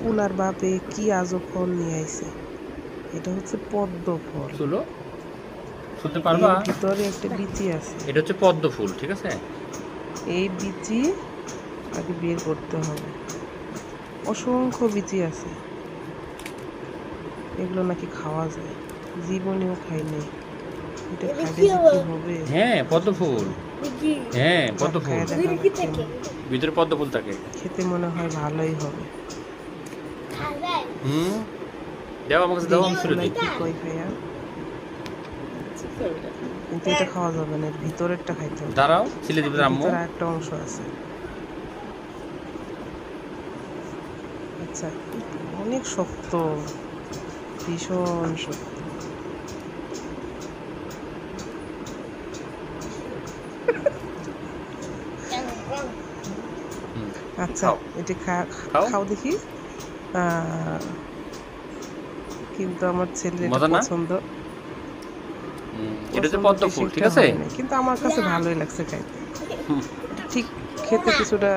পোলার বাপে কি আজব ফল নিয়ে আইছে। এটা হচ্ছে পদ্ম ফল। চলো শুনতে পারবা? এর ভিতরে একটা বিচি আছে। এটা হচ্ছে পদ্ম ফুল, ঠিক আছে? এই বিচি আগে বের করতে হবে। অসংখ্য বিচি আছে, এগুলো নাকি খাওয়া যায়। জীবনেও খাই নাই। এটা খাইলে যে কি হবে। হ্যাঁ পদ্ম ফুল, হ্যাঁ পদ্ম ফুল, খাইয়া দেখা যাক কেমন। ভিতরে পদ্ম ফুল থাকে। খেতে মনে হয় ভালোই হবে। হুম, দাও আমার কাছে, দাও আমি ছেড়ে দিই। কি কই খাইয়া, কিন্তু এটা খাওয়া যাবে না, এর ভিতরেরটা খাইতে হবে। দাঁড়াও, ছিলে দিবে আম্মু। ভিতরে একটা অংশ আছে। আচ্ছা, অনেক শক্ত, ভীষণ শক্ত। আচ্ছা, এটা খাও দেখি। কিন্তু আমার ছেলের এটা পছন্দ। এটা হচ্ছে পদ্ম ফুল, ঠিক আছে? কিন্তু আমার কাছে ভালোই লাগছে খাইতে। ঠিক খেতে কিছুটা